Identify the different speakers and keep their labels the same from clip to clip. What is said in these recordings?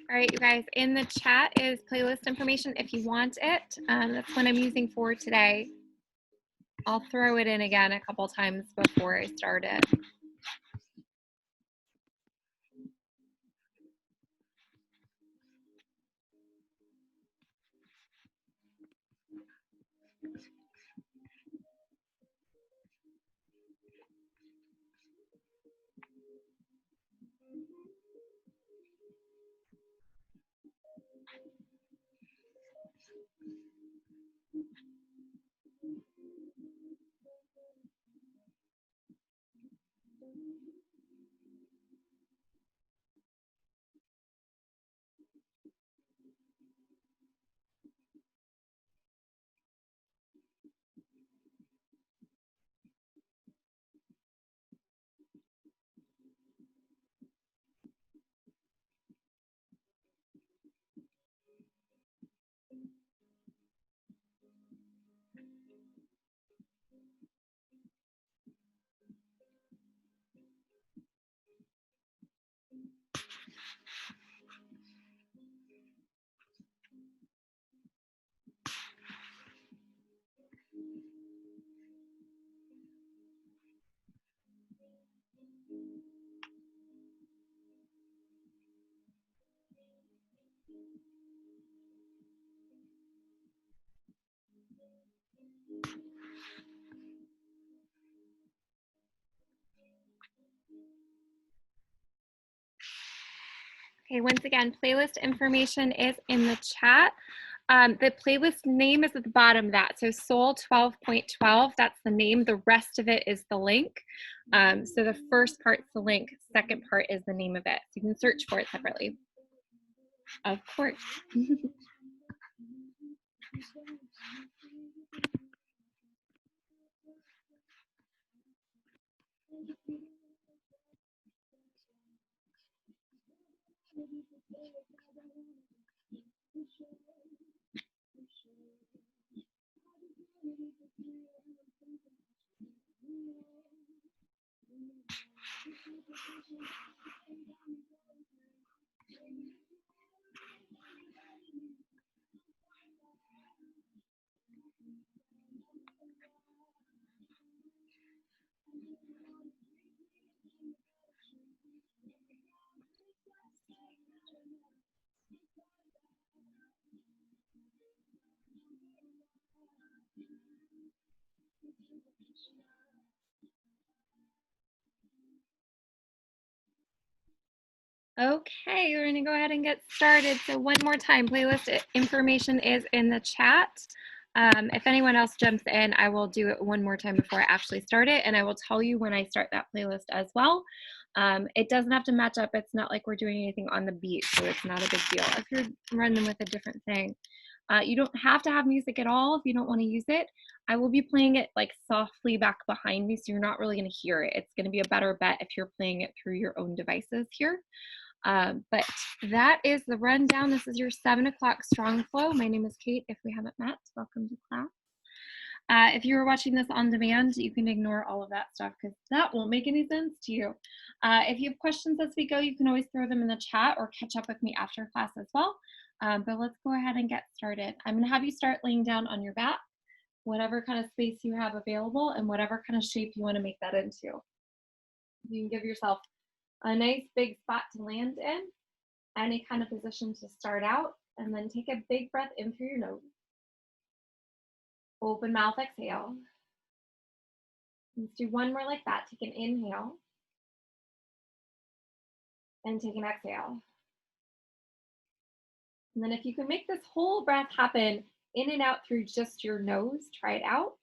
Speaker 1: All right, you guys, in the chat is playlist information if you want it. That's what I'm using for today. I'll throw it in again a couple times before I start it. Okay, once again, playlist information is in the chat. The playlist name is at the bottom of that. So Soul 12.12, that's the name. The rest of it is the link. So the first part's the link, second part is the name of it. So you can search for it separately. Of course. Okay, we're gonna go ahead and get started. So one more time, playlist information is in the chat. If anyone else jumps in, I will do it one more time before I actually start it, and I will tell you when I start that playlist as well. It doesn't have to match up. It's not like we're doing anything on the beat, so it's not a big deal. If you're running with a different thing, you don't have to have music at all if you don't want to use it. I will be playing it like softly back behind me, so you're not really going to hear it. It's going to be a better bet if you're playing it through your own devices here. But that is the rundown. This is your 7 o'clock strong flow. My name is Kate. If we haven't met, welcome to class. If you were watching this on demand, you can ignore all of that stuff because that won't make any sense to you. If you have questions as we go, you can always throw them in the chat or catch up with me after class as well. But let's go ahead and get started. I'm going to have you start laying down on your back, whatever kind of space you have available and whatever kind of shape you want to make that into. You can give yourself a nice big spot to land in, any kind of position to start out, and then take a big breath in through your nose. Open mouth, exhale. Let's do one more like that. Take an inhale and take an exhale. And then if you can make this whole breath happen in and out through just your nose, try it out.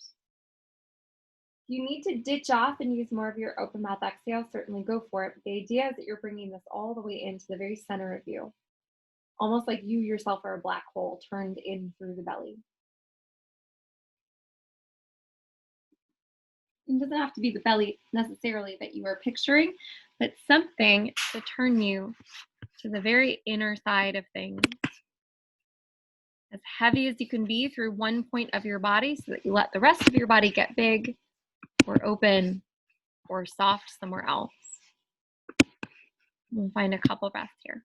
Speaker 1: If you need to ditch off and use more of your open mouth exhale, certainly go for it. But the idea is that you're bringing this all the way into the very center of you, almost like you yourself are a black hole turned in through the belly. It doesn't have to be the belly necessarily that you are picturing, but something to turn you to the very inner side of things. As heavy as you can be through one point of your body so that you let the rest of your body get big or open or soft somewhere else. We'll find a couple breaths here.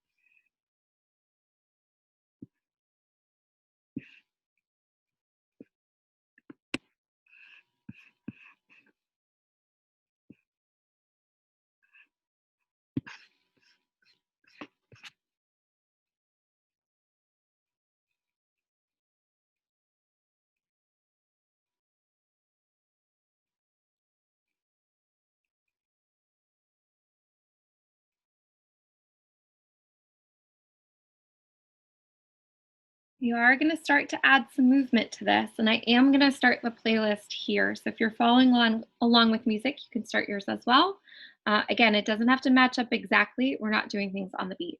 Speaker 1: You are going to start to add some movement to this, and I am going to start the playlist here. So if you're following along with music, you can start yours as well. Again, it doesn't have to match up exactly. We're not doing things on the beat.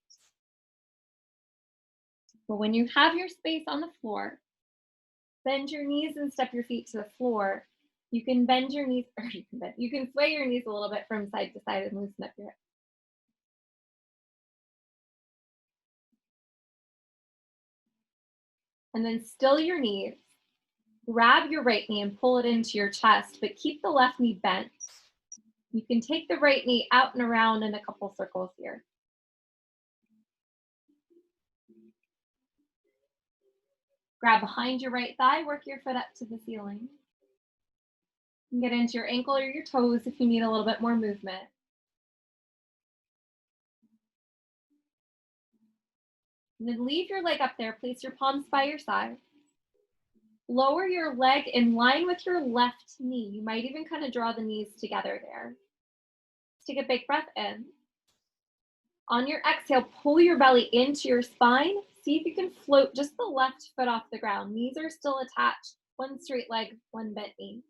Speaker 1: But when you have your space on the floor, bend your knees and step your feet to the floor. You can bend your knees, or you can sway your knees a little bit from side to side and loosen up your hips. And then still your knees. Grab your right knee and pull it into your chest, but keep the left knee bent. You can take the right knee out and around in a couple circles here. Grab behind your right thigh, work your foot up to the ceiling. You can get into your ankle or your toes if you need a little bit more movement. And then leave your leg up there, place your palms by your side. Lower your leg in line with your left knee. You might even kind of draw the knees together there. Take a big breath in. On your exhale, pull your belly into your spine. See if you can float just the left foot off the ground. Knees are still attached. One straight leg, one bent knee.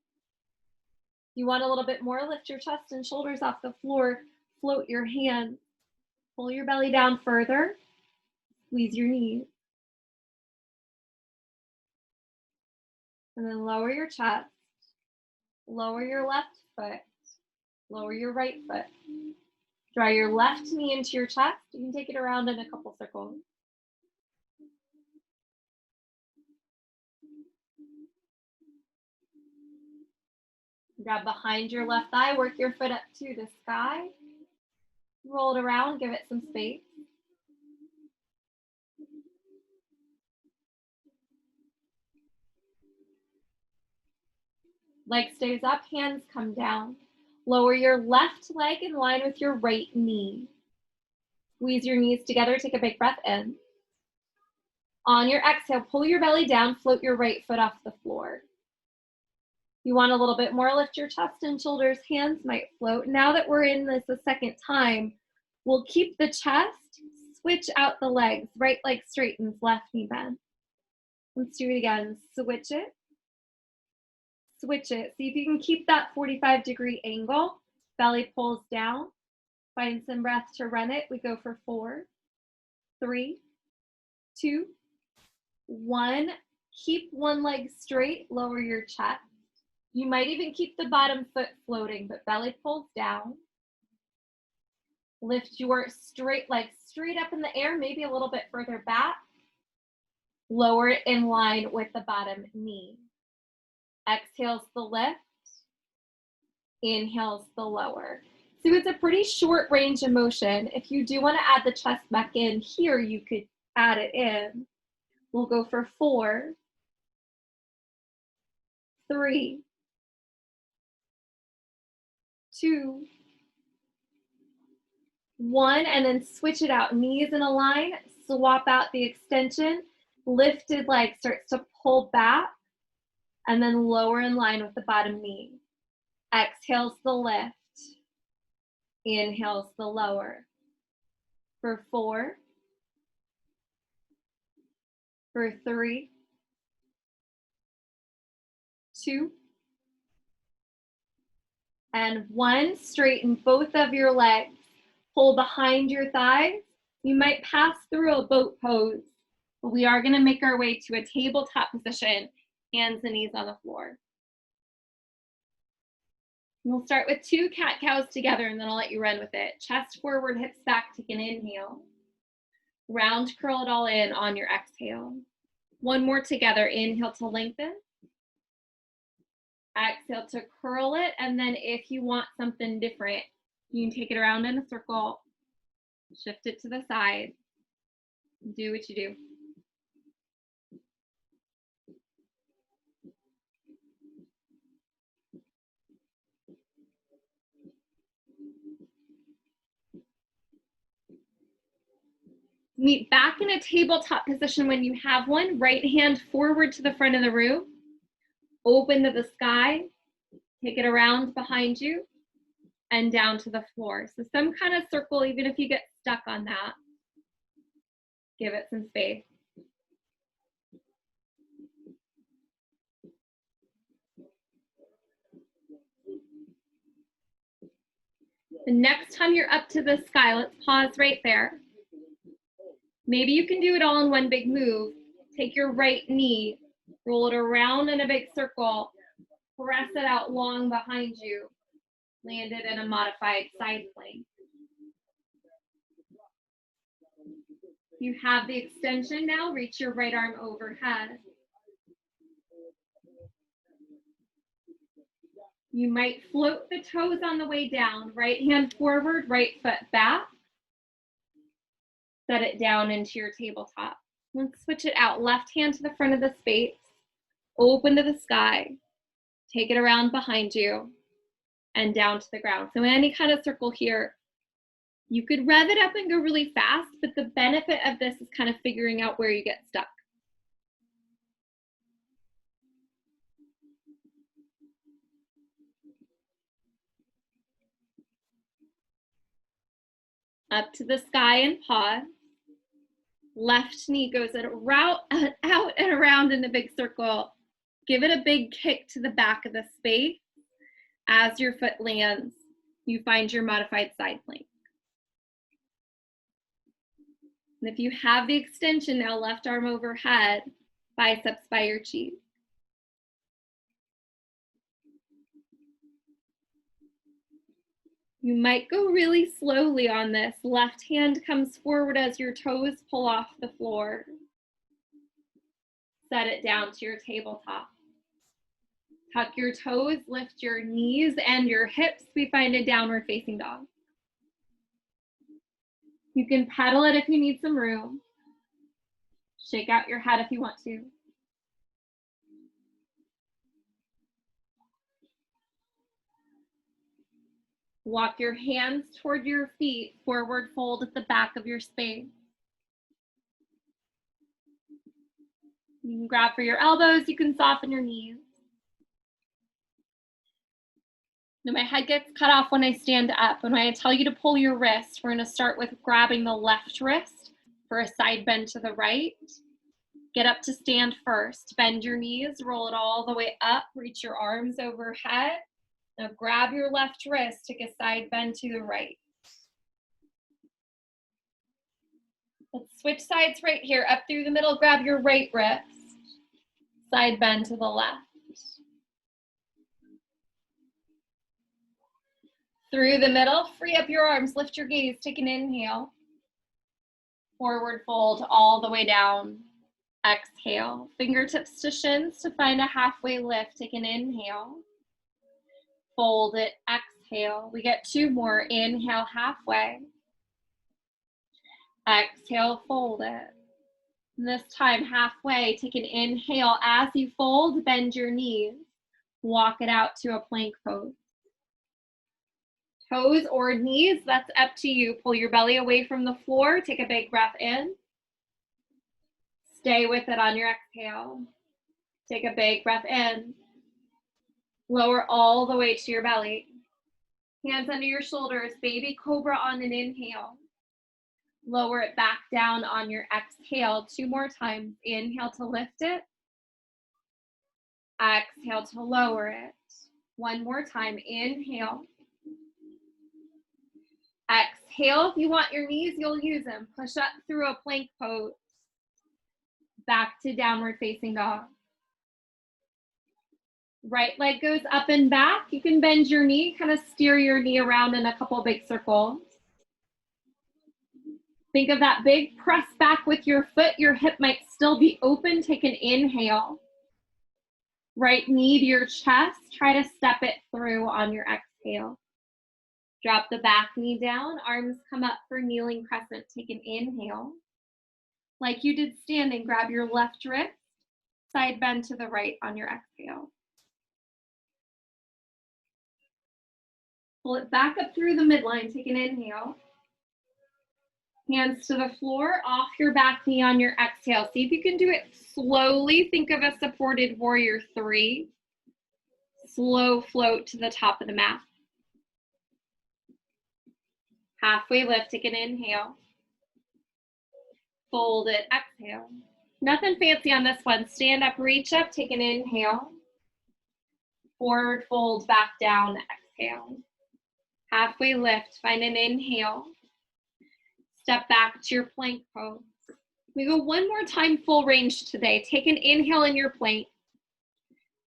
Speaker 1: If you want a little bit more, lift your chest and shoulders off the floor. Float your hands. Pull your belly down further. Squeeze your knees. And then lower your chest. Lower your left foot. Lower your right foot. Draw your left knee into your chest. You can take it around in a couple circles. Grab behind your left thigh, work your foot up to the sky. Roll it around, give it some space. Leg stays up, hands come down. Lower your left leg in line with your right knee. Squeeze your knees together, take a big breath in. On your exhale, pull your belly down, float your right foot off the floor. You want a little bit more, lift your chest and shoulders, hands might float. Now that we're in this a second time, we'll keep the chest, switch out the legs, right leg straightens, left knee bends. Let's do it again, switch it. Switch it. See if you can keep that 45-degree angle. Belly pulls down. Find some breath to run it. We go for 4, 3, 2, 1. Keep one leg straight. Lower your chest. You might even keep the bottom foot floating, but belly pulls down. Lift your straight leg straight up in the air, maybe a little bit further back. Lower it in line with the bottom knee. Exhales the lift. Inhales the lower. So it's a pretty short range of motion. If you do want to add the chest back in here, you could add it in. We'll go for 4, 3, 2, 1, and then switch it out. Knees in a line, swap out the extension. Lifted leg starts to pull back, and then lower in line with the bottom knee. Exhales the lift. Inhales the lower. For 4, for 3, 2, and 1. Straighten both of your legs. Pull behind your thighs. You might pass through a boat pose, but we are going to make our way to a tabletop position, hands and knees on the floor. We'll start with 2 cat-cows together, and then I'll let you run with it. Chest forward, hips back, take an inhale. Round curl it all in on your exhale. 1 more together. Inhale to lengthen. Exhale to curl it, and then if you want something different, you can take it around in a circle, shift it to the side, do what you do. Meet back in a tabletop position when you have one. Right hand forward to the front of the room. Open to the sky. Take it around behind you and down to the floor. So some kind of circle, even if you get stuck on that. Give it some space. The next time you're up to the sky, let's pause right there. Maybe you can do it all in one big move. Take your right knee, roll it around in a big circle, press it out long behind you, land it in a modified side plank. You have the extension now, reach your right arm overhead. You might float the toes on the way down, right hand forward, right foot back. Set it down into your tabletop. Let's switch it out. Left hand to the front of the space, open to the sky. Take it around behind you and down to the ground. So in any kind of circle here, you could rev it up and go really fast, but the benefit of this is kind of figuring out where you get stuck. Up to the sky and pause. Left knee goes out and around in a big circle. Give it a big kick to the back of the space. As your foot lands, you find your modified side plank. And if you have the extension now, left arm overhead, biceps by your cheek. You might go really slowly on this. Left hand comes forward as your toes pull off the floor. Set it down to your tabletop. Tuck your toes, lift your knees and your hips. We find a downward facing dog. You can pedal it if you need some room. Shake out your head if you want to. Walk your hands toward your feet, forward fold at the back of your space. You can grab for your elbows, you can soften your knees. Now my head gets cut off when I stand up. And when I tell you to pull your wrist, we're going to start with grabbing the left wrist for a side bend to the right. Get up to stand first. Bend your knees, roll it all the way up, reach your arms overhead. Now grab your left wrist, take a side bend to the right. Let's switch sides right here. Up through the middle, grab your right wrist. Side bend to the left. Through the middle, free up your arms, lift your gaze, take an inhale. Forward fold all the way down. Exhale, fingertips to shins to find a halfway lift. Take an inhale. Fold it, exhale. We get two more. Inhale, halfway. Exhale, fold it. And this time, halfway, take an inhale. As you fold, bend your knees. Walk it out to a plank pose. Toes or knees, that's up to you. Pull your belly away from the floor. Take a big breath in. Stay with it on your exhale. Take a big breath in. Lower all the way to your belly. Hands under your shoulders, baby cobra on an inhale. Lower it back down on your exhale. Two more times. Inhale to lift it. Exhale to lower it. One more time. Inhale. Exhale. If you want your knees, you'll use them. Push up through a plank pose. Back to downward facing dog. Right leg goes up and back. You can bend your knee, kind of steer your knee around in a couple big circles. Think of that big press back with your foot. Your hip might still be open. Take an inhale. Right knee to your chest. Try to step it through on your exhale. Drop the back knee down. Arms come up for kneeling crescent. Take an inhale. Like you did standing, grab your left wrist. Side bend to the right on your exhale. Pull it back up through the midline. Take an inhale. Hands to the floor, off your back knee on your exhale. See if you can do it slowly. Think of a supported warrior 3. Slow float to the top of the mat. Halfway lift, take an inhale. Fold it, exhale. Nothing fancy on this one. Stand up, reach up, take an inhale. Forward fold, back down, exhale. Halfway lift, find an inhale. Step back to your plank pose. We go one more time, full range today. Take an inhale in your plank.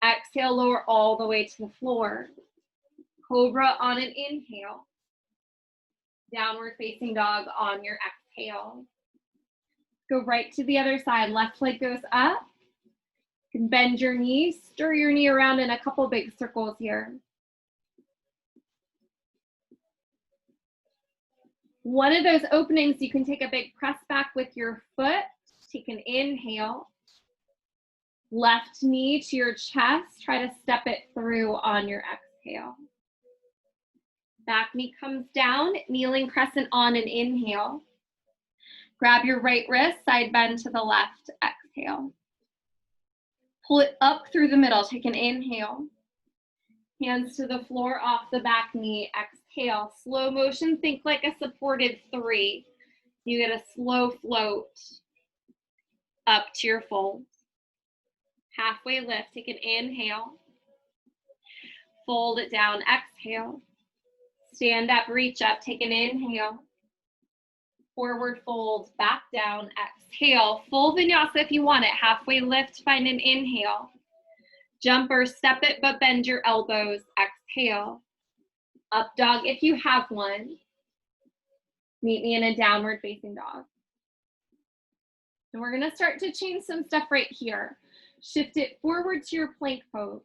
Speaker 1: Exhale, lower all the way to the floor. Cobra on an inhale. Downward facing dog on your exhale. Go right to the other side. Left leg goes up. You can bend your knees, stir your knee around in a couple big circles here. One of those openings, you can take a big press back with your foot. Take an inhale. Left knee to your chest. Try to step it through on your exhale. Back knee comes down, kneeling crescent on an inhale. Grab your right wrist, side bend to the left, exhale. Pull it up through the middle, take an inhale. Hands to the floor, off the back knee, exhale. Slow motion, think like a supported 3. You get a slow float up to your fold. Halfway lift, take an inhale. Fold it down, exhale. Stand up, reach up, take an inhale. Forward fold, back down, exhale. Full vinyasa if you want it. Halfway lift, find an inhale. Jump or step it, but bend your elbows, exhale. Up dog if you have one. Meet me in a downward facing dog. And we're gonna start to change some stuff right here. Shift it forward to your plank pose.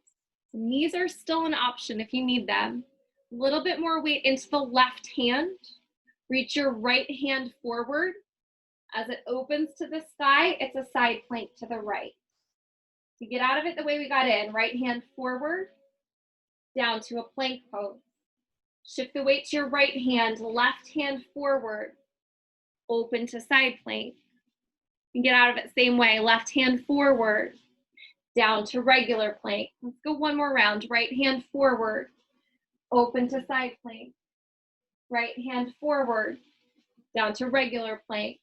Speaker 1: The knees are still an option if you need them. A little bit more weight into the left hand. Reach your right hand forward. As it opens to the sky, it's a side plank to the right. To get out of it the way we got in, right hand forward, down to a plank pose. Shift the weight to your right hand, left hand forward, open to side plank. And get out of it same way, left hand forward, down to regular plank. Let's go one more round. Right hand forward, open to side plank. Right hand forward, down to regular plank.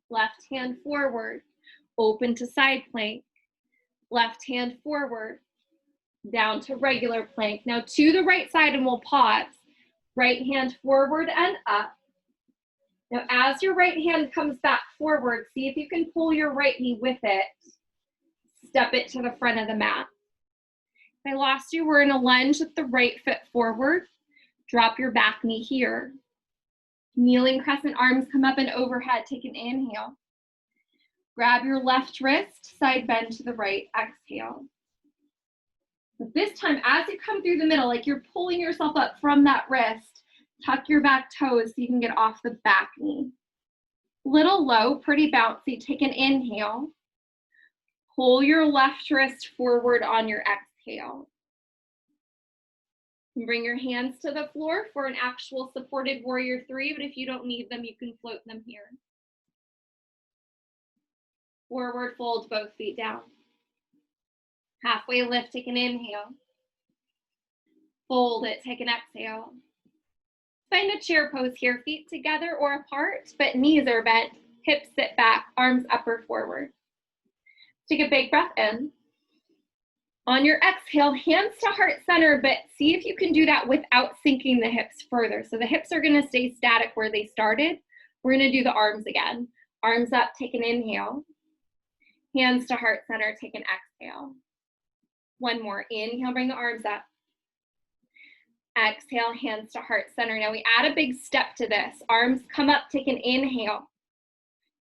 Speaker 1: Left hand forward, open to side plank. Left hand forward, down to regular plank. Now to the right side and we'll pause. Right hand forward and up. Now as your right hand comes back forward, see if you can pull your right knee with it. Step it to the front of the mat. If I lost you, we're in a lunge with the right foot forward. Drop your back knee here. Kneeling crescent arms come up and overhead. Take an inhale. Grab your left wrist, side bend to the right, exhale. But this time, as you come through the middle, like you're pulling yourself up from that wrist, tuck your back toes so you can get off the back knee. Little low, pretty bouncy. Take an inhale. Pull your left wrist forward on your exhale. And bring your hands to the floor for an actual supported warrior 3, but if you don't need them, you can float them here. Forward fold both feet down. Halfway lift, take an inhale. Fold it, take an exhale. Find a chair pose here, feet together or apart, but knees are bent, hips sit back, arms up or forward. Take a big breath in. On your exhale, hands to heart center, but see if you can do that without sinking the hips further. So the hips are gonna stay static where they started. We're gonna do the arms again. Arms up, take an inhale. Hands to heart center, take an exhale. One more, inhale, bring the arms up. Exhale, hands to heart center. Now we add a big step to this. Arms come up, take an inhale.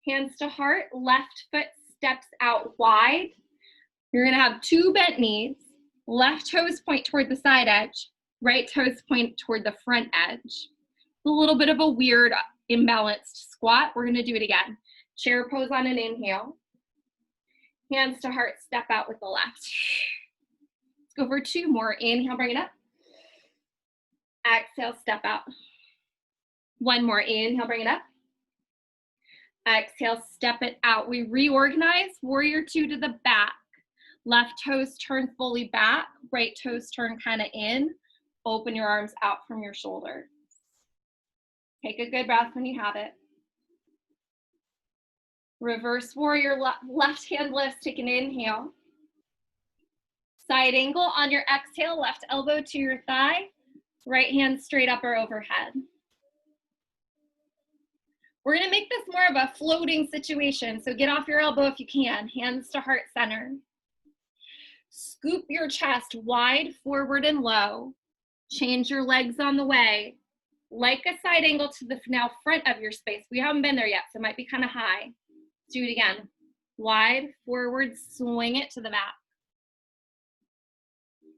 Speaker 1: Hands to heart, left foot steps out wide. You're gonna have 2 bent knees, left toes point toward the side edge, right toes point toward the front edge. A little bit of a weird imbalanced squat. We're gonna do it again. Chair pose on an inhale. Hands to heart, step out with the left. Let's go for 2 more. Inhale, bring it up. Exhale, step out. 1 more. Inhale, bring it up. Exhale, step it out. We reorganize. Warrior 2 to the back. Left toes turn fully back. Right toes turn kind of in. Open your arms out from your shoulders. Take a good breath when you have it. Reverse warrior, left hand lifts, take an inhale. Side angle on your exhale, left elbow to your thigh. Right hand straight up or overhead. We're gonna make this more of a floating situation, so get off your elbow if you can, hands to heart center. Scoop your chest wide, forward and low. Change your legs on the way. Like a side angle to the now front of your space. We haven't been there yet, so it might be kind of high. Let's do it again. Wide, forward, swing it to the back.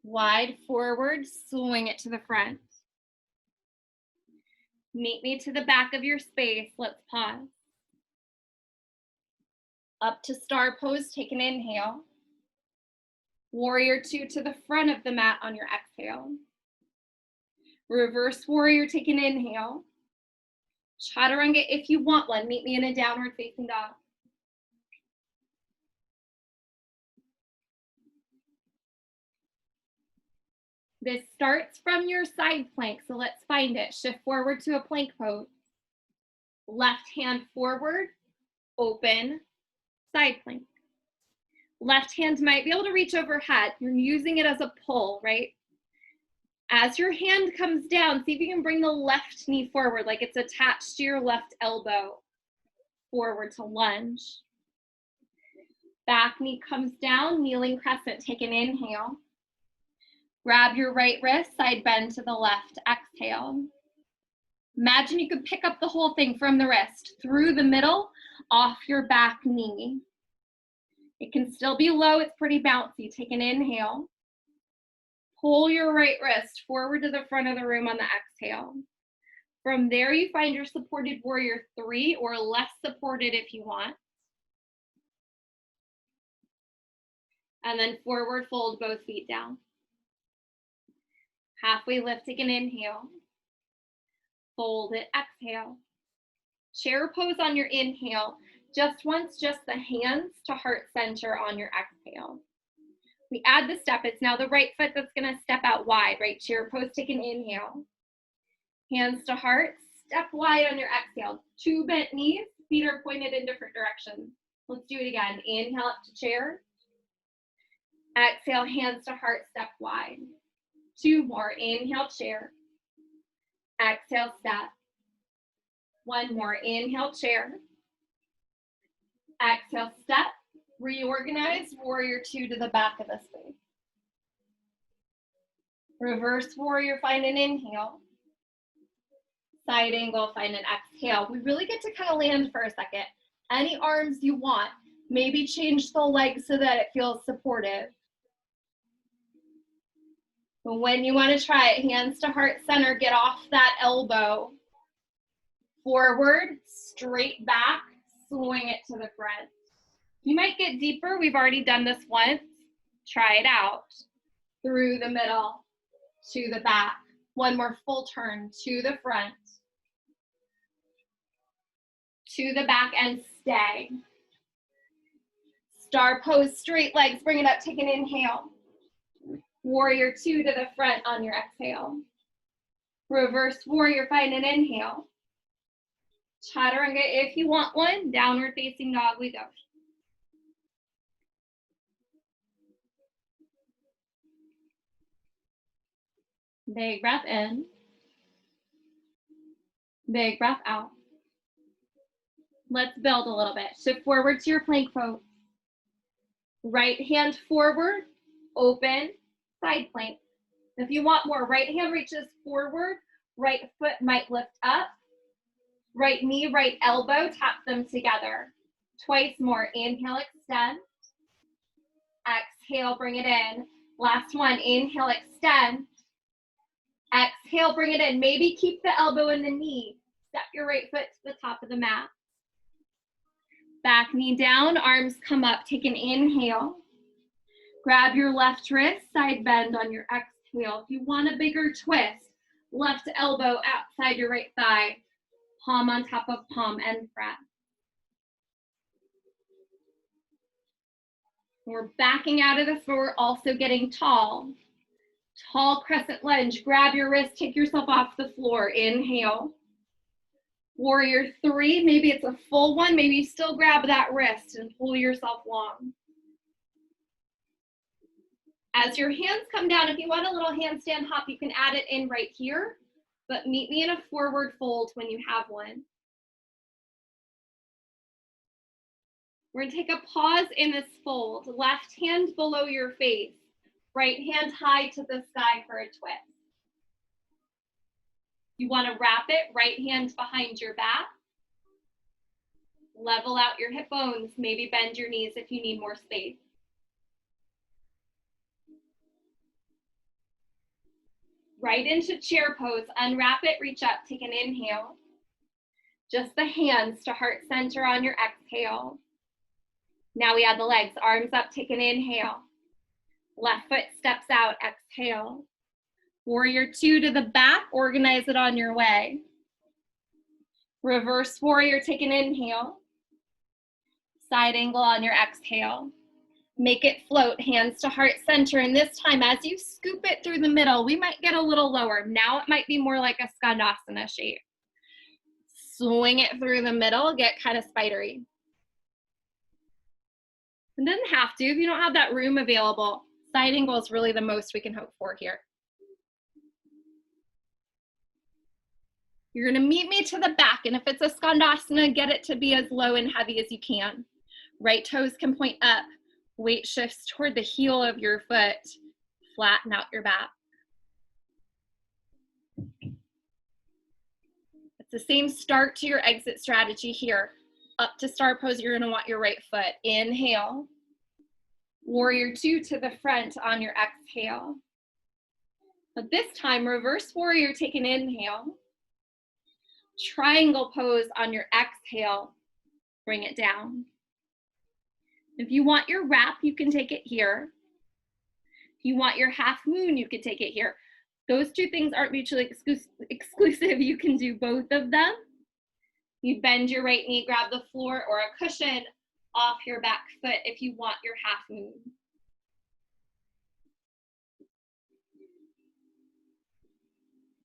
Speaker 1: Wide, forward, swing it to the front. Meet me to the back of your space. Let's pause. Up to star pose, take an inhale. Warrior two to the front of the mat on your exhale. Reverse warrior, take an inhale. Chaturanga if you want one. Meet me in a downward facing dog. This starts from your side plank, so let's find it. Shift forward to a plank pose. Left hand forward, open, side plank. Left hand might be able to reach overhead. You're using it as a pull, right? As your hand comes down, see if you can bring the left knee forward like it's attached to your left elbow. Forward to lunge. Back knee comes down, kneeling crescent. Take an inhale. Grab your right wrist, side bend to the left. Exhale. Imagine you could pick up the whole thing from the wrist, through the middle, off your back knee. It can still be low, it's pretty bouncy. Take an inhale. Pull your right wrist forward to the front of the room on the exhale. From there, you find your supported warrior three or less supported if you want. And then forward fold both feet down. Halfway lift, take an inhale. Fold it, exhale. Chair pose on your inhale. Just once, just the hands to heart center on your exhale. We add the step. It's now the right foot that's gonna step out wide, right? Chair pose, take an inhale. Hands to heart, step wide on your exhale. Two bent knees, feet are pointed in different directions. Let's do it again. Inhale up to chair. Exhale, hands to heart, step wide. Two more. Inhale, chair. Exhale, step. One more. Inhale, chair. Exhale, step. Reorganize, warrior two to the back of the space. Reverse warrior, find an inhale. Side angle, find an exhale. We really get to kind of land for a second. Any arms you want. Maybe change the legs so that it feels supportive. But when you want to try it, hands to heart center, get off that elbow. Forward, straight back, swing it to the front. You might get deeper. We've already done this once. Try it out. Through the middle, to the back. One more full turn to the front. To the back and stay. Star pose, straight legs, bring it up, take an inhale. Warrior two to the front on your exhale. Reverse warrior, find an inhale. Chaturanga if you want one. Downward facing dog, we go. Big breath in. Big breath out. Let's build a little bit. Shift forward to your plank pose. Right hand forward, open, side plank. If you want more, right hand reaches forward, right foot might lift up. Right knee, right elbow, tap them together. Twice more. Inhale, extend. Exhale, bring it in. Last one. Inhale, extend. Exhale, bring it in. Maybe keep the elbow in the knee. Step your right foot to the top of the mat. Back knee down, arms come up. Take an inhale. Grab your left wrist, side bend on your exhale. If you want a bigger twist, left elbow outside your right thigh. Palm on top of palm and press. We're backing out of this, but we're also getting tall. Tall crescent lunge. Grab your wrist, take yourself off the floor. Inhale. Warrior three, maybe it's a full one. Maybe you still grab that wrist and pull yourself long. As your hands come down, if you want a little handstand hop, you can add it in right here, but meet me in a forward fold when you have one. We're gonna take a pause in this fold. Left hand below your face, right hand high to the sky for a twist. You wanna wrap it, right hand behind your back. Level out your hip bones, maybe bend your knees if you need more space. Right into chair pose, unwrap it, reach up, take an inhale. Just the hands to heart center on your exhale. Now we add the legs, arms up, take an inhale. Left foot steps out, exhale. Warrior two to the back, organize it on your way. Reverse warrior, take an inhale. Side angle on your exhale. Make it float, hands to heart center. And this time, as you scoop it through the middle, we might get a little lower. Now it might be more like a Skandasana shape. Swing it through the middle, get kind of spidery. It doesn't have to, if you don't have that room available. Side angle is really the most we can hope for here. You're gonna meet me to the back, and if it's a Skandasana, get it to be as low and heavy as you can. Right toes can point up. Weight shifts toward the heel of your foot. Flatten out your back. It's the same start to your exit strategy here. Up to star pose, you're gonna want your right foot. Inhale. Warrior two to the front on your exhale. But this time, reverse warrior, take an inhale. Triangle pose on your exhale. Bring it down. If you want your wrap, you can take it here. If you want your half moon, you could take it here. Those two things aren't mutually exclusive. You can do both of them. You bend your right knee, grab the floor or a cushion off your back foot if you want your half moon.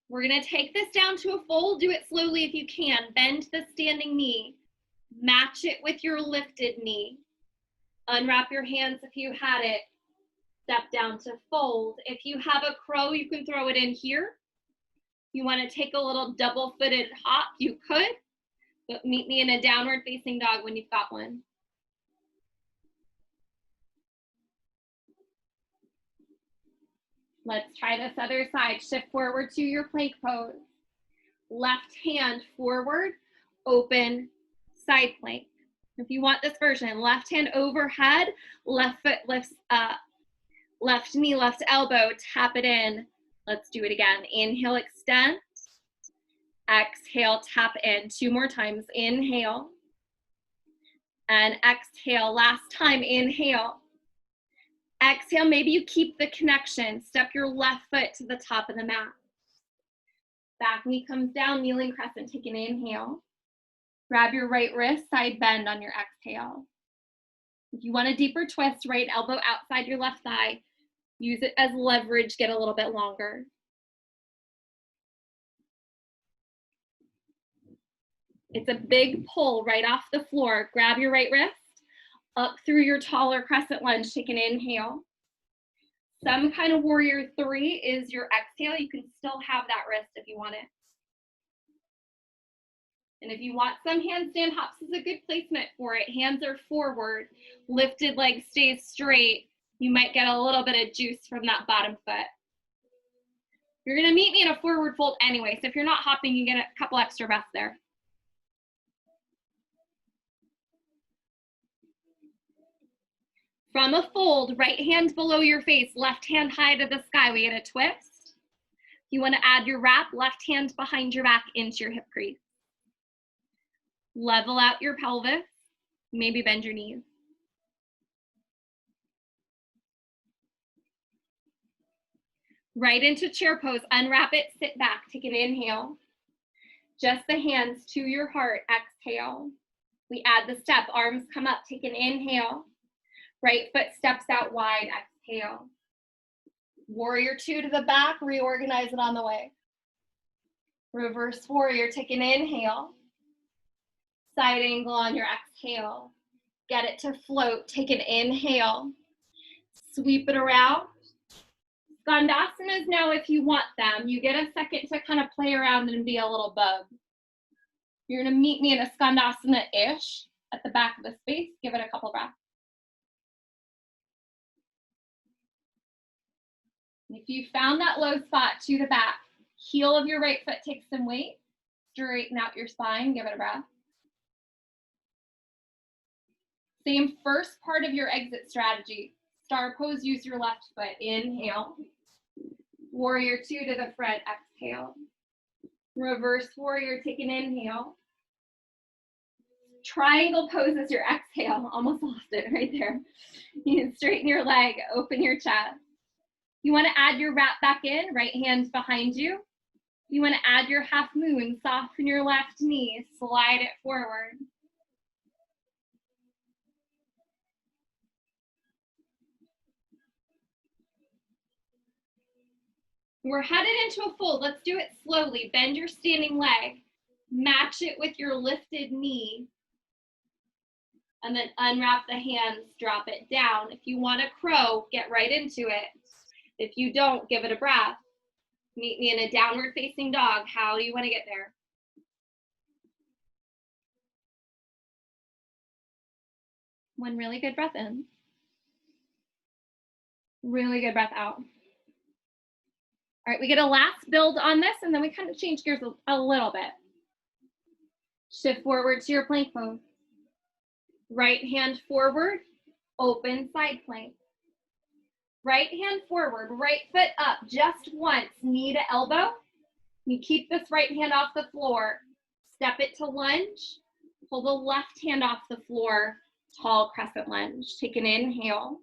Speaker 1: We're gonna take this down to a fold. Do it slowly if you can. Bend the standing knee. Match it with your lifted knee. Unwrap your hands if you had it. Step down to fold. If you have a crow, you can throw it in here. You want to take a little double-footed hop, you could, but meet me in a downward facing dog when you've got one. Let's try this other side. Shift forward to your plank pose. Left hand forward, open, side plank. If you want this version, left hand overhead, left foot lifts up, left knee, left elbow, tap it in. Let's do it again. Inhale, extend. Exhale, tap in. Two more times. Inhale. And exhale. Last time, inhale. Exhale, maybe you keep the connection. Step your left foot to the top of the mat. Back knee comes down, kneeling crescent. Take an inhale. Grab your right wrist, side bend on your exhale. If you want a deeper twist, right elbow outside your left thigh. Use it as leverage, get a little bit longer. It's a big pull right off the floor. Grab your right wrist, up through your taller crescent lunge, take an inhale. Some kind of warrior three is your exhale. You can still have that wrist if you want it. And if you want some handstand hops, is a good placement for it. Hands are forward, lifted leg stays straight. You might get a little bit of juice from that bottom foot. You're gonna meet me in a forward fold anyway, so if you're not hopping, you get a couple extra breaths there. From a fold, right hand below your face, left hand high to the sky, we get a twist. If you wanna add your wrap, left hand behind your back into your hip crease. Level out your pelvis, maybe bend your knees. Right into chair pose, unwrap it, sit back, take an inhale. Just the hands to your heart, exhale. We add the step, arms come up, take an inhale. Right foot steps out wide, exhale. Warrior two to the back, reorganize it on the way. Reverse warrior, take an inhale. Side angle on your exhale. Get it to float, take an inhale. Sweep it around. Skandhasanas now, if you want them, you get a second to kind of play around and be a little bug. You're gonna meet me in a Skandhasana-ish at the back of the space. Give it a couple breaths. If you found that low spot, to the back, heel of your right foot takes some weight, straighten out your spine, give it a breath. Same first part of your exit strategy. Star pose, use your left foot, inhale. Warrior two to the front, exhale. Reverse warrior, take an inhale. Triangle pose is your exhale, almost lost it right there. You can straighten your leg, open your chest. You want to add your wrap back in, right hand behind you. You want to add your half moon, soften your left knee, slide it forward. We're headed into a fold. Let's do it slowly. Bend your standing leg, match it with your lifted knee, and then unwrap the hands, drop it down. If you want a crow, get right into it. If you don't, give it a breath. Meet me in a downward facing dog. How do you want to get there? One really good breath in. Really good breath out. All right, we get a last build on this, and then we kind of change gears a little bit. Shift forward to your plank pose. Right hand forward, open side plank. Right hand forward, right foot up just once, knee to elbow. You keep this right hand off the floor. Step it to lunge. Pull the left hand off the floor, tall crescent lunge. Take an inhale.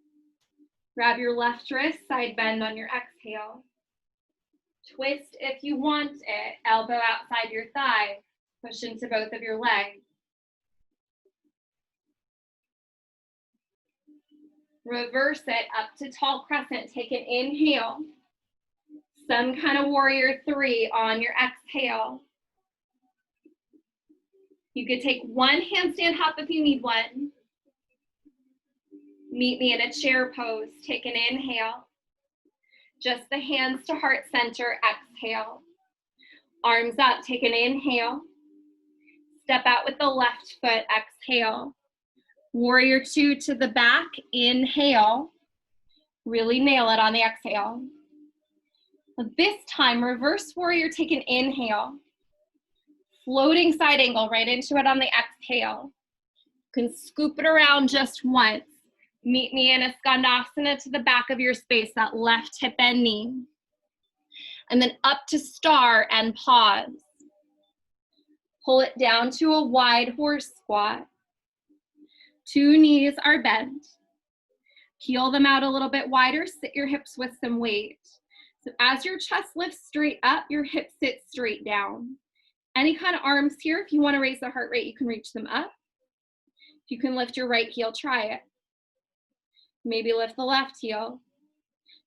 Speaker 1: Grab your left wrist, side bend on your exhale. Twist if you want it, elbow outside your thigh. Push into both of your legs. Reverse it up to tall crescent. Take an inhale. Some kind of warrior three on your exhale. You could take one handstand hop if you need one. Meet me in a chair pose. Take an inhale. Just the hands to heart center, exhale. Arms up, take an inhale. Step out with the left foot, exhale. Warrior two to the back, inhale. Really nail it on the exhale. This time, reverse warrior, take an inhale. Floating side angle right into it on the exhale. You can scoop it around just once. Meet me in a Skandhasana to the back of your space, that left hip and knee. And then up to star and pause. Pull it down to a wide horse squat. Two knees are bent. Peel them out a little bit wider, sit your hips with some weight. So as your chest lifts straight up, your hips sit straight down. Any kind of arms here, if you want to raise the heart rate, you can reach them up. If you can lift your right heel, try it. Maybe lift the left heel.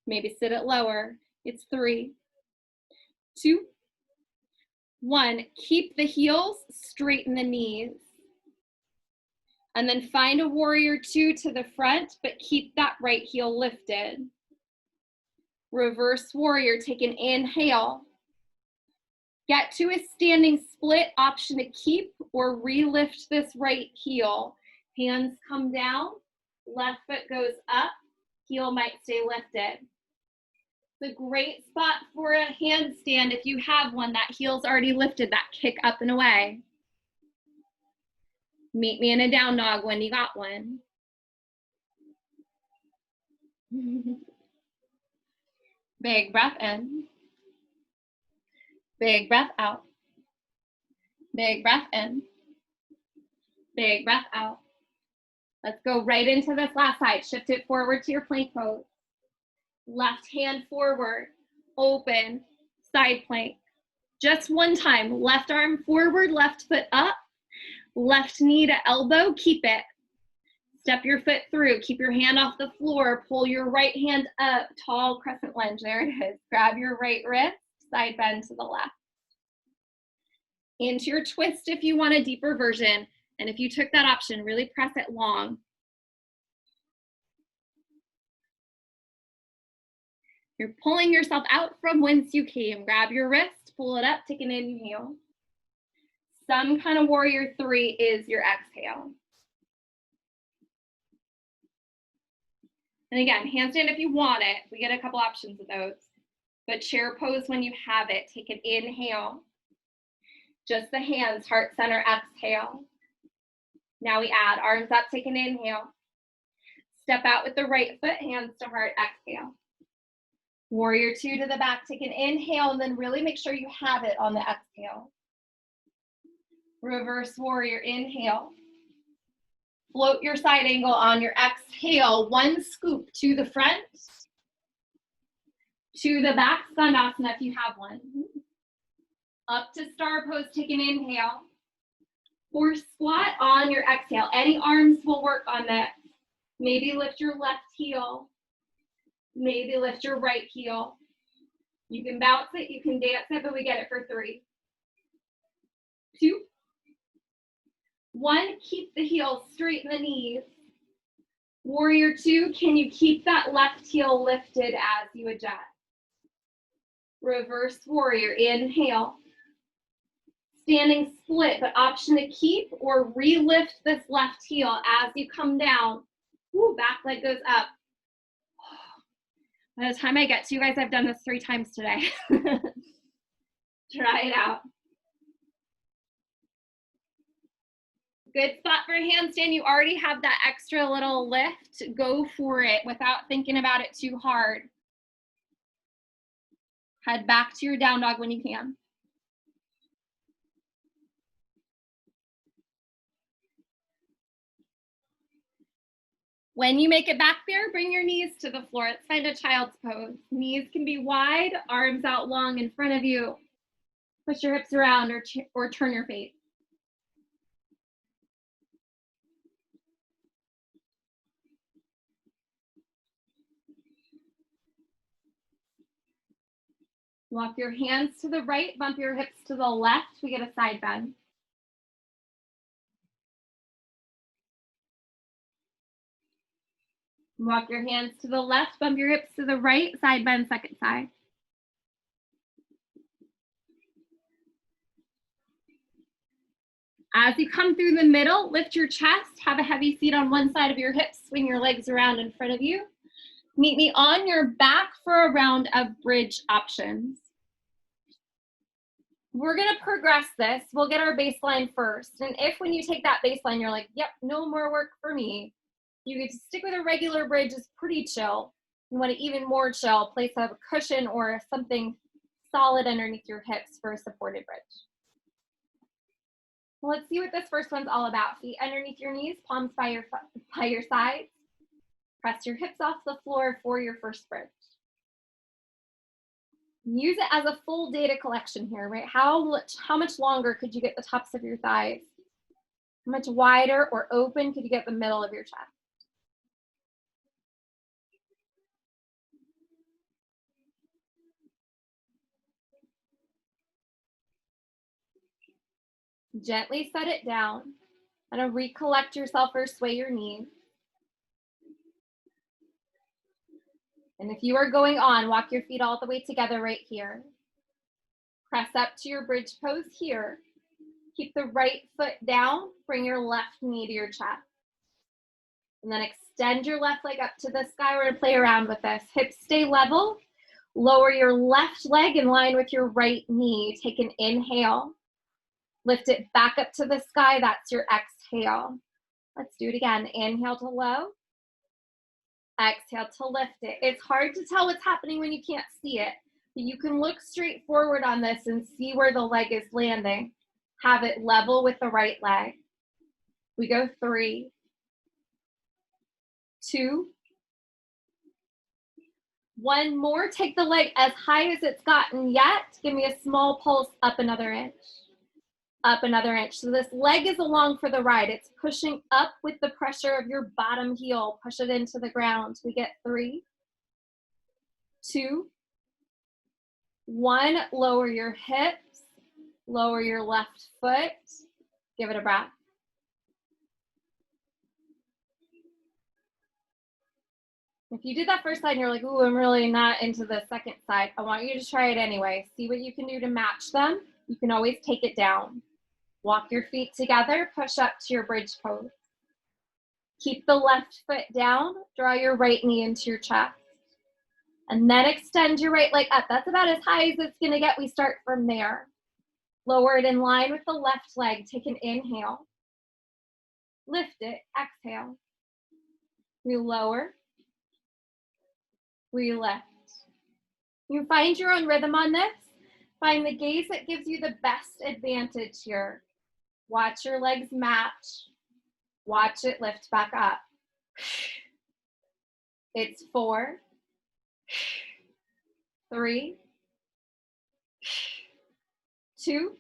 Speaker 1: Maybe sit it lower. It's 3, 2, 1. Keep the heels, straighten the knees. And then find a warrior two to the front, but keep that right heel lifted. Reverse warrior, take an inhale. Get to a standing split, option to keep or re-lift this right heel. Hands come down, left foot goes up, heel might stay lifted. It's a great spot for a handstand if you have one. That heel's already lifted, that kick up and away. Meet me in a down dog when you got one. Big breath in. Big breath out. Big breath in. Big breath out. Let's go right into this last side. Shift it forward to your plank pose. Left hand forward, open, side plank. Just one time, left arm forward, left foot up, left knee to elbow, keep it. Step your foot through, keep your hand off the floor, pull your right hand up, tall crescent lunge, there it is. Grab your right wrist, side bend to the left. Into your twist if you want a deeper version, and if you took that option, really press it long. You're pulling yourself out from whence you came. Grab your wrist, pull it up, take an inhale. Some kind of warrior 3 is your exhale. And again, handstand if you want it. We get a couple options of those. But chair pose when you have it. Take an inhale. Just the hands, heart center, exhale. Now we add arms up, take an inhale. Step out with the right foot, hands to heart, exhale. Warrior 2 to the back, take an inhale, and then really make sure you have it on the exhale. Reverse warrior, inhale. Float your side angle on your exhale. One scoop to the front, to the back, Skandasana if you have one. Up to star pose, take an inhale. Or squat on your exhale. Any arms will work on that. Maybe lift your left heel. Maybe lift your right heel. You can bounce it, you can dance it, but we get it for 3, 2, 1. Keep the heels straight in the knees. Warrior 2, can you keep that left heel lifted as you adjust? Reverse warrior, inhale. Standing split, but option to keep or re-lift this left heel as you come down. Woo, back leg goes up. By the time I get to you guys, I've done this 3 times today. Try it out. Good spot for a handstand. You already have that extra little lift. Go for it without thinking about it too hard. Head back to your down dog when you can. When you make it back there, bring your knees to the floor. Let's find a child's pose. Knees can be wide, arms out long in front of you. Push your hips around or turn your face. Walk your hands to the right, bump your hips to the left. We get a side bend. Walk your hands to the left, bump your hips to the right, side bend, second side. As you come through the middle, lift your chest, have a heavy seat on one side of your hips, swing your legs around in front of you. Meet me on your back for a round of bridge options. We're gonna progress this. We'll get our baseline first. And if when you take that baseline, you're like, yep, no more work for me, you get to stick with a regular bridge, is pretty chill. You want to even more chill, place a cushion or something solid underneath your hips for a supported bridge. Well, let's see what this first one's all about. Feet underneath your knees, palms by your sides. Press your hips off the floor for your first bridge. Use it as a full data collection here, right? How much longer could you get the tops of your thighs? How much wider or open could you get the middle of your chest? Gently set it down. And recollect yourself or sway your knees. And if you are going on, walk your feet all the way together right here. Press up to your bridge pose here. Keep the right foot down, bring your left knee to your chest. And then extend your left leg up to the sky. We're gonna play around with this. Hips stay level. Lower your left leg in line with your right knee. Take an inhale. Lift it back up to the sky. That's your exhale. Let's do it again. Inhale to low. Exhale to lift it. It's hard to tell what's happening when you can't see it, but you can look straight forward on this and see where the leg is landing. Have it level with the right leg. We go 3, 2, 1 more. Take the leg as high as it's gotten yet. Give me a small pulse up another inch. Up another inch. So this leg is along for the ride. It's pushing up with the pressure of your bottom heel. Push it into the ground. We get 3, 2, 1. Lower your hips. Lower your left foot. Give it a breath. If you did that first side and you're like, ooh, I'm really not into the second side, I want you to try it anyway. See what you can do to match them. You can always take it down. Walk your feet together, push up to your bridge pose. Keep the left foot down, draw your right knee into your chest. And then extend your right leg up. That's about as high as it's gonna get. We start from there. Lower it in line with the left leg. Take an inhale. Lift it, exhale. We lower. We lift. You find your own rhythm on this. Find the gaze that gives you the best advantage here. Watch your legs match. Watch it lift back up. It's 4, 3, 2,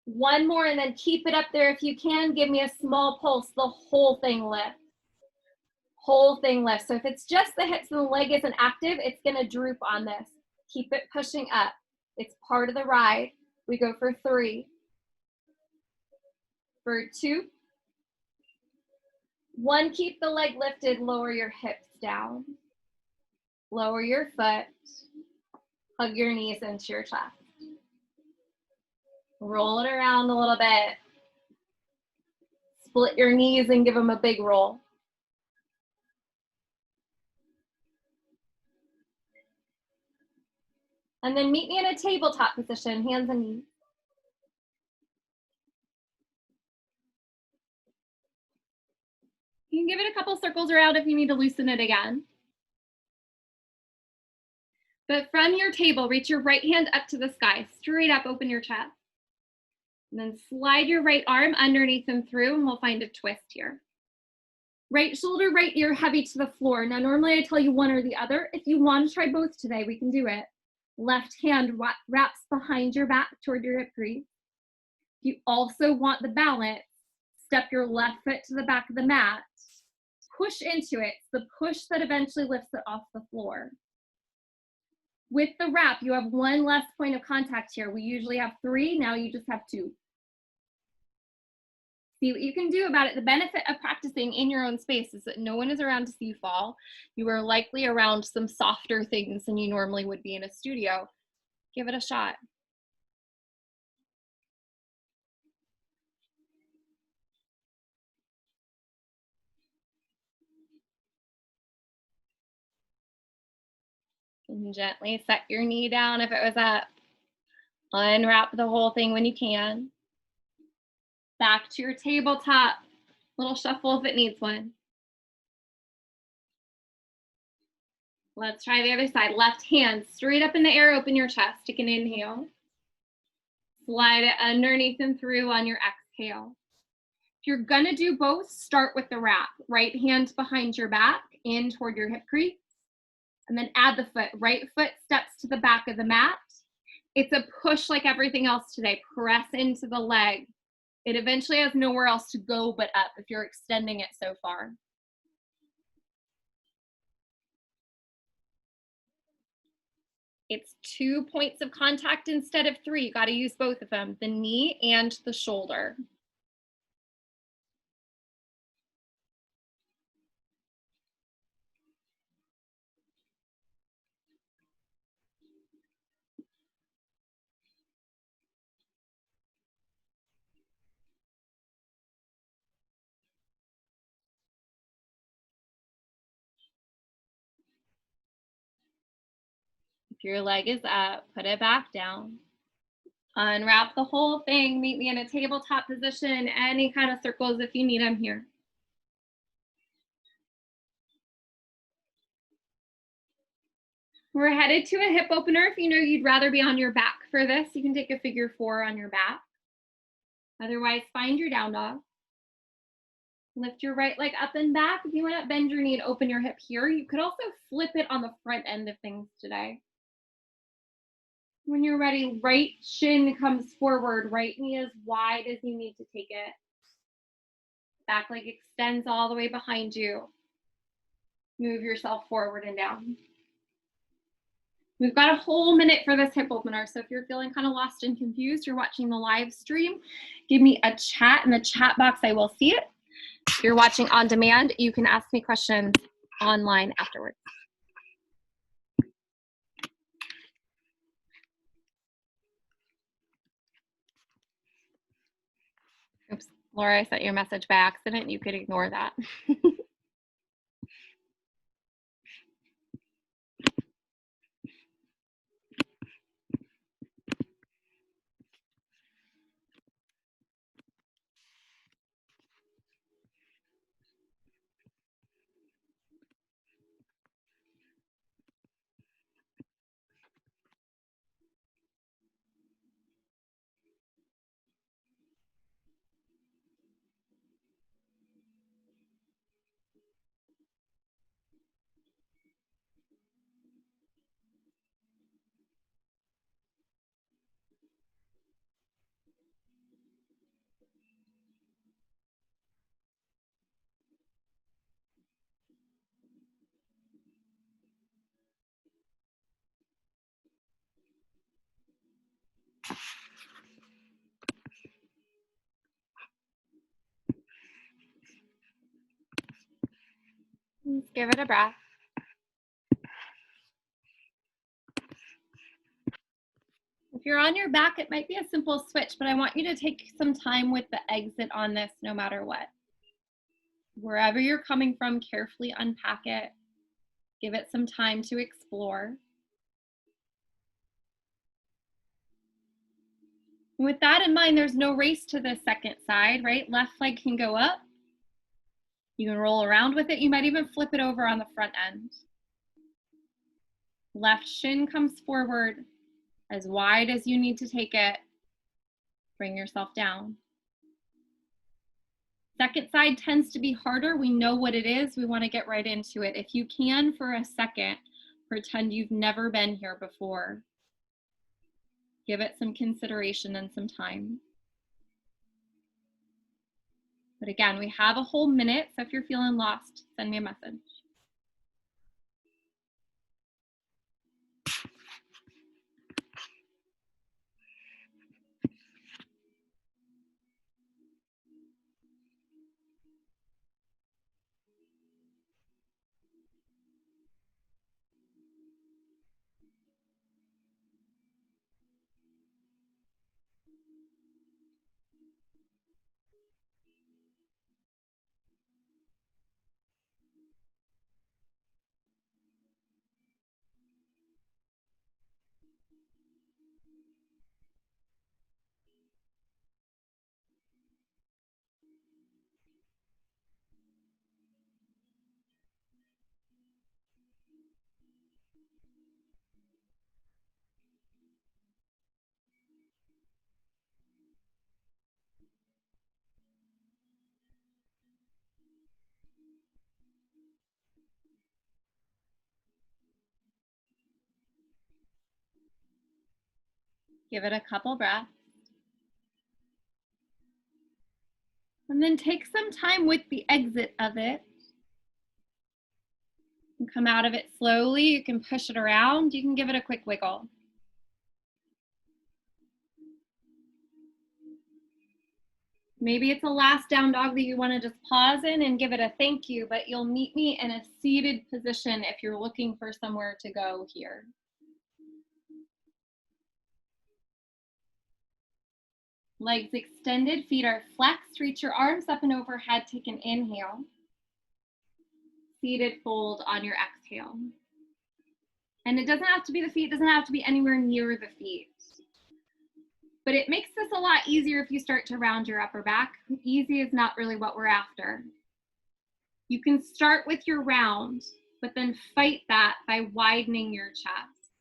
Speaker 1: 1 more, and then keep it up there. If you can, give me a small pulse. The whole thing lifts. Whole thing lifts. So if it's just the hips and the leg isn't active, it's gonna droop on this. Keep it pushing up. It's part of the ride. We go for 3, for 2, 1. Keep the leg lifted, lower your hips down. Lower your foot. Hug your knees into your chest. Roll it around a little bit. Split your knees and give them a big roll. And then meet me in a tabletop position, hands and knees. You can give it a couple circles around if you need to loosen it again. But from your table, reach your right hand up to the sky, straight up, open your chest. And then slide your right arm underneath and through, and we'll find a twist here. Right shoulder, right ear heavy to the floor. Now, normally I tell you one or the other. If you want to try both today, we can do it. Left hand wraps behind your back toward your hip crease. If you also want the balance, step your left foot to the back of the mat. Push into it. It's the push that eventually lifts it off the floor. With the wrap, you have 1 less point of contact here. We usually have 3, now you just have 2. See what you can do about it. The benefit of practicing in your own space is that no one is around to see you fall. You are likely around some softer things than you normally would be in a studio. Give it a shot. And gently set your knee down if it was up. Unwrap the whole thing when you can. Back to your tabletop. Little shuffle if it needs one. Let's try the other side. Left hand straight up in the air, open your chest. Take an inhale. Slide it underneath and through on your exhale. If you're gonna do both, start with the wrap. Right hand behind your back, in toward your hip crease. And then add the foot. Right foot steps to the back of the mat. It's a push like everything else today. Press into the leg. It eventually has nowhere else to go but up if you're extending it so far. It's 2 points of contact instead of 3. You got to use both of them, the knee and the shoulder. If your leg is up, put it back down. Unwrap the whole thing. Meet me in a tabletop position, any kind of circles if you need them here. We're headed to a hip opener. If you know you'd rather be on your back for this, you can take a figure 4 on your back. Otherwise, find your down dog. Lift your right leg up and back. If you want to bend your knee and open your hip here, you could also flip it on the front end of things today. When you're ready, right shin comes forward, right knee as wide as you need to take it. Back leg extends all the way behind you. Move yourself forward and down. We've got a whole minute for this hip opener, so if you're feeling kind of lost and confused, you're watching the live stream, give me a chat in the chat box. I will see it. If you're watching on demand, you can ask me questions online afterwards. Oops, Laura, I sent you a message by accident. You could ignore that. Give it a breath. If you're on your back, it might be a simple switch, but I want you to take some time with the exit on this no matter what. Wherever you're coming from, carefully unpack it. Give it some time to explore. With that in mind, there's no race to the second side, right? Left leg can go up. You can roll around with it. You might even flip it over on the front end. Left shin comes forward as wide as you need to take it. Bring yourself down. Second side tends to be harder. We know what it is. We want to get right into it. If you can, for a second, pretend you've never been here before. Give it some consideration and some time. But again, we have a whole minute, so if you're feeling lost, send me a message. Give it a couple breaths. And then take some time with the exit of it. You can come out of it slowly. You can push it around. You can give it a quick wiggle. Maybe it's a last down dog that you want to just pause in and give it a thank you, but you'll meet me in a seated position if you're looking for somewhere to go here. Legs extended, feet are flexed. Reach your arms up and overhead. Take an inhale. Seated fold on your exhale. And it doesn't have to be the feet, doesn't have to be anywhere near the feet. But it makes this a lot easier if you start to round your upper back. Easy is not really what we're after. You can start with your round, but then fight that by widening your chest.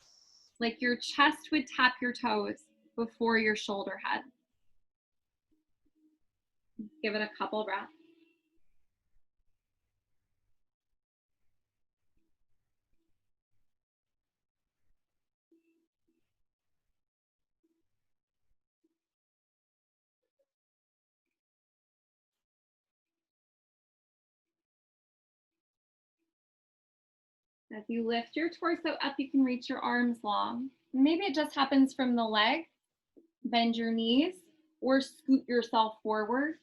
Speaker 1: Like your chest would tap your toes before your shoulder head. Give it a couple breaths. As you lift your torso up, you can reach your arms long. Maybe it just happens from the leg. Bend your knees or scoot yourself forward.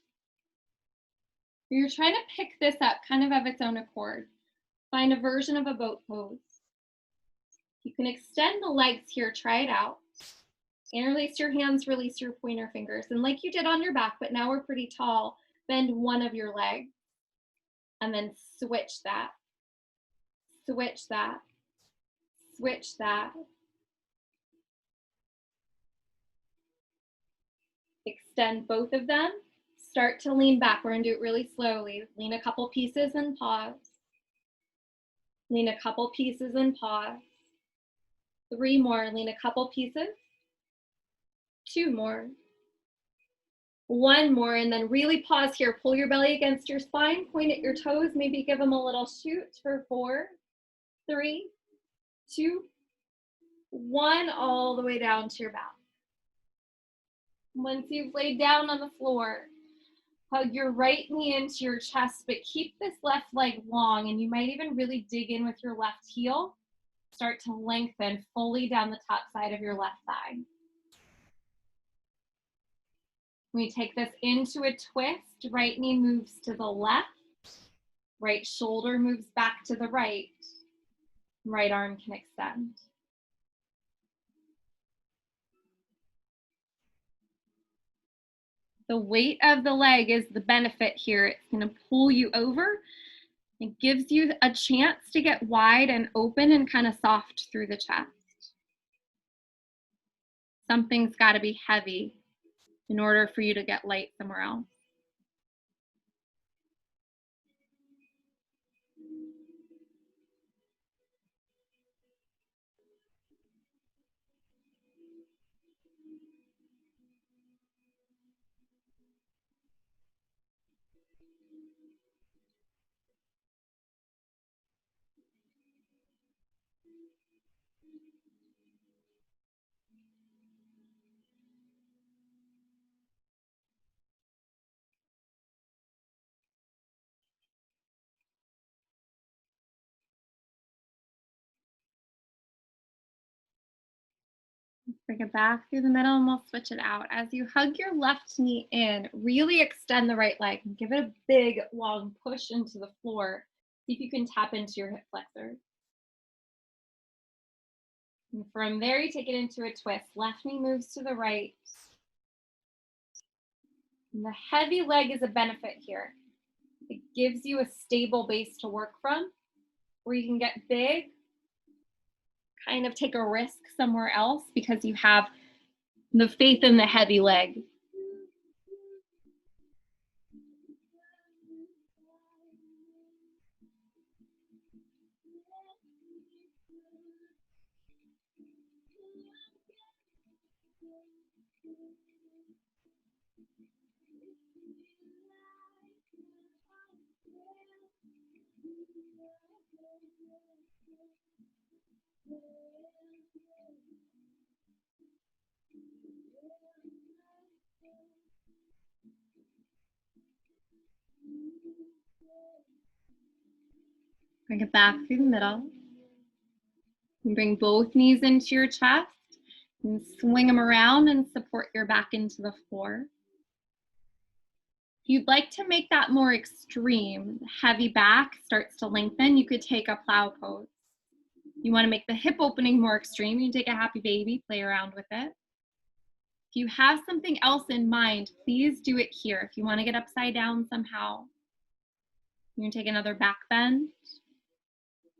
Speaker 1: You're trying to pick this up kind of its own accord. Find a version of a boat pose. You can extend the legs here, try it out. Interlace your hands, release your pointer fingers. And like you did on your back, but now we're pretty tall, bend one of your legs and then switch that. Switch that. Switch that. Extend both of them. Start to lean back. We're going to do it really slowly. Lean a couple pieces and pause. Lean a couple pieces and pause. 3 more. Lean a couple pieces. 2 more. 1 more, and then really pause here. Pull your belly against your spine. Point at your toes. Maybe give them a little shoot for 4, 3, 2, 1, all the way down to your back. Once you've laid down on the floor, hug your right knee into your chest, but keep this left leg long, and you might even really dig in with your left heel. Start to lengthen fully down the top side of your left thigh. We take this into a twist. Right knee moves to the left. Right shoulder moves back to the right. Right arm can extend. The weight of the leg is the benefit here. It's going to pull you over. It gives you a chance to get wide and open and kind of soft through the chest. Something's got to be heavy in order for you to get light somewhere else. Bring it back through the middle and we'll switch it out. As you hug your left knee in, really extend the right leg and give it a big, long push into the floor. See if you can tap into your hip flexors. And from there, you take it into a twist. Left knee moves to the right. And the heavy leg is a benefit here. It gives you a stable base to work from where you can get big, kind of take a risk somewhere else because you have the faith in the heavy leg. Bring it back through the middle. And bring both knees into your chest and swing them around and support your back into the floor. If you'd like to make that more extreme, heavy back starts to lengthen, you could take a plow pose. You want to make the hip opening more extreme, you can take a happy baby, play around with it. If you have something else in mind, please do it here. If you want to get upside down somehow, you can take another back bend.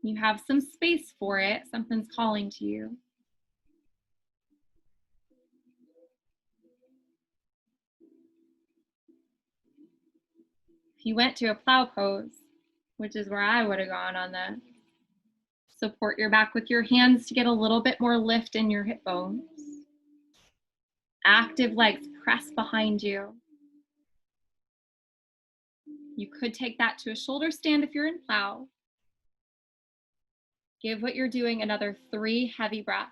Speaker 1: You have some space for it, something's calling to you. If you went to a plow pose, which is where I would have gone on this, support your back with your hands to get a little bit more lift in your hip bones. Active legs press behind you. You could take that to a shoulder stand if you're in plow. Give what you're doing another 3 heavy breaths.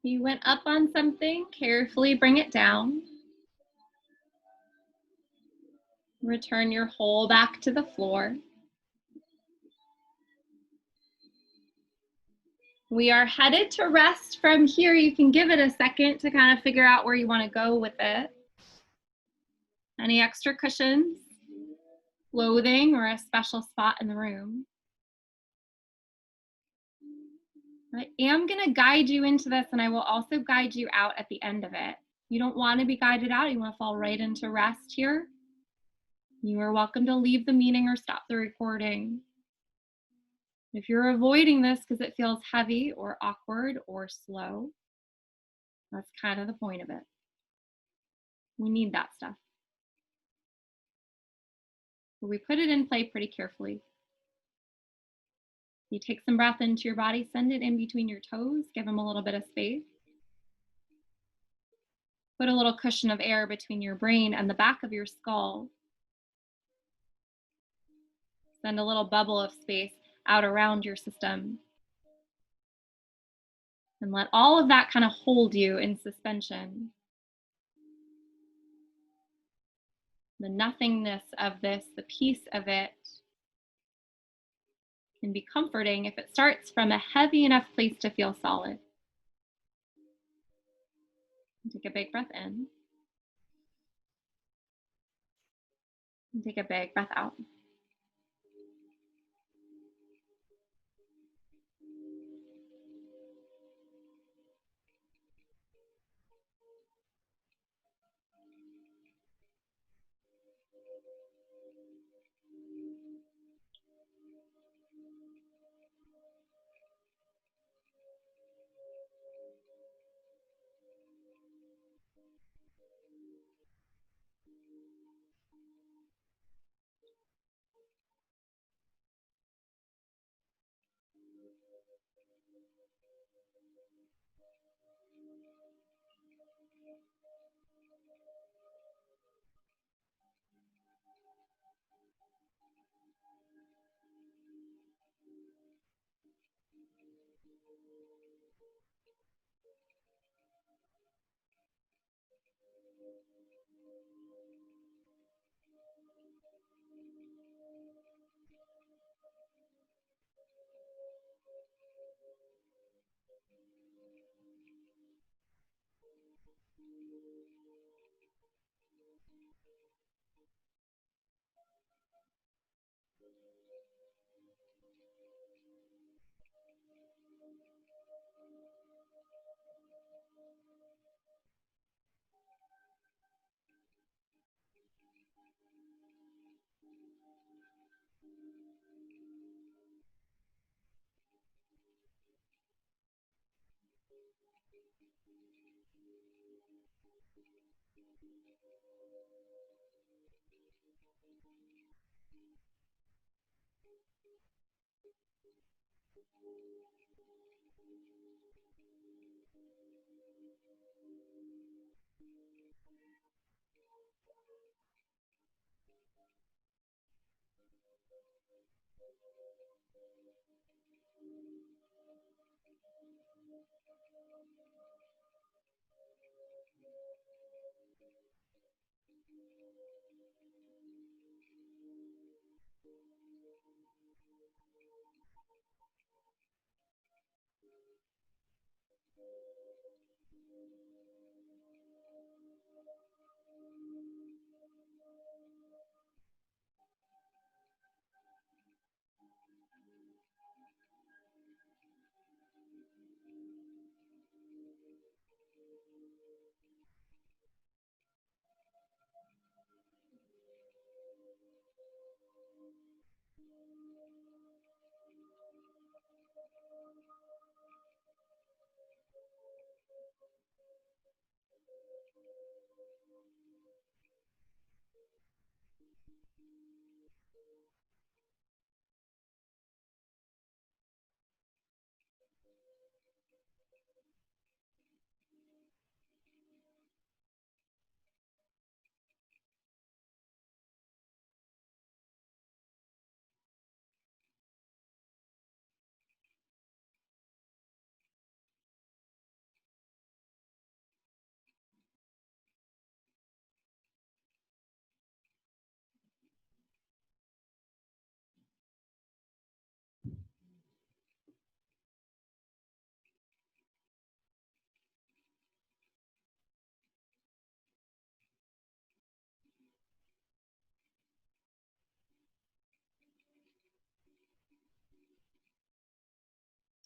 Speaker 1: You went up on something, carefully bring it down. Return your whole back to the floor. We are headed to rest from here. You can give it a second to kind of figure out where you want to go with it. Any extra cushions, clothing, or a special spot in the room. I am going to guide you into this, and I will also guide you out at the end of it. You don't want to be guided out. You want to fall right into rest here. You are welcome to leave the meeting or stop the recording. If you're avoiding this because it feels heavy or awkward or slow, that's kind of the point of it. We need that stuff. But we put it in play pretty carefully. You take some breath into your body, send it in between your toes, give them a little bit of space. Put a little cushion of air between your brain and the back of your skull. Send a little bubble of space out around your system. And let all of that kind of hold you in suspension. The nothingness of this, the peace of it, can be comforting if it starts from a heavy enough place to feel solid. Take a big breath in. And take a big breath out.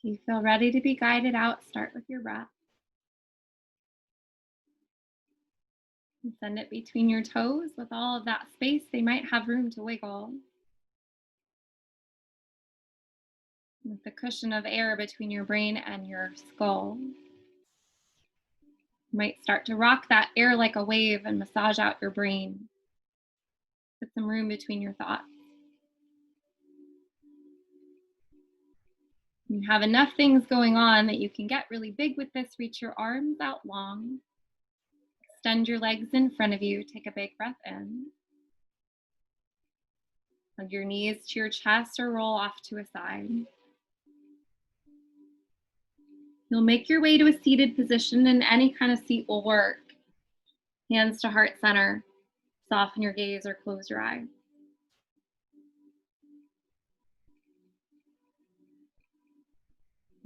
Speaker 1: You feel ready to be guided out, start with your breath. And send it between your toes. With all of that space, they might have room to wiggle. With the cushion of air between your brain and your skull. You might start to rock that air like a wave and massage out your brain. Put some room between your thoughts. You have enough things going on that you can get really big with this. Reach your arms out long. Extend your legs in front of you. Take a big breath in. Hug your knees to your chest or roll off to a side. You'll make your way to a seated position, and any kind of seat will work. Hands to heart center. Soften your gaze or close your eyes.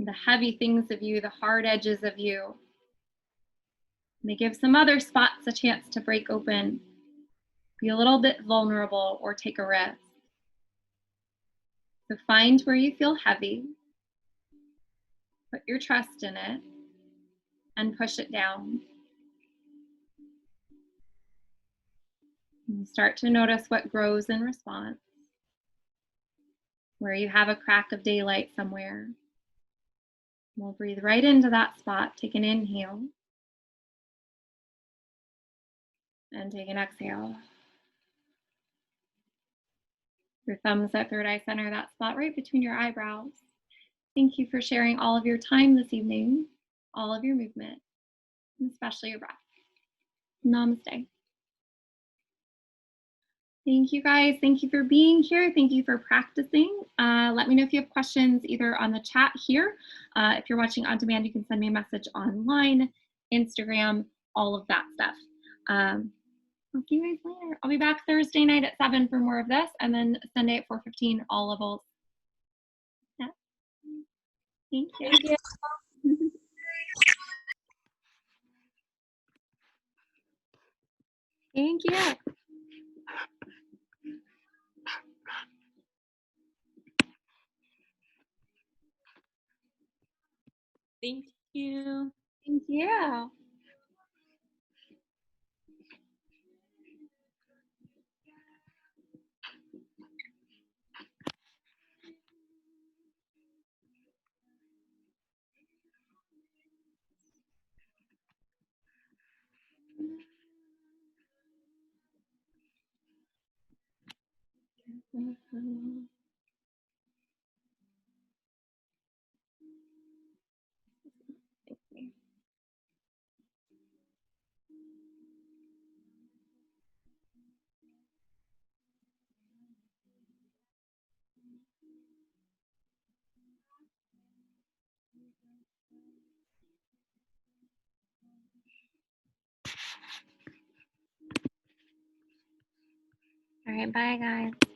Speaker 1: The heavy things of you, the hard edges of you, they give some other spots a chance to break open. Be a little bit vulnerable or take a risk. So find where you feel heavy, put your trust in it, and push it down. And start to notice what grows in response. Where you have a crack of daylight somewhere. We'll breathe right into that spot. Take an inhale. And take an exhale. Your thumbs at third eye center, that spot right between your eyebrows. Thank you for sharing all of your time this evening, all of your movement, and especially your breath. Namaste. Thank you guys. Thank you for being here. Thank you for practicing. Let me know if you have questions either on the chat here. If you're watching on demand, you can send me a message online, Instagram, all of that stuff. I'll see you guys later. I'll be back Thursday night at 7 for more of this, and then Sunday at 4:15, all levels. Yeah. Thank you.
Speaker 2: Thank you.
Speaker 1: Thank you.
Speaker 2: Thank you.
Speaker 1: Thank you. All right, bye guys.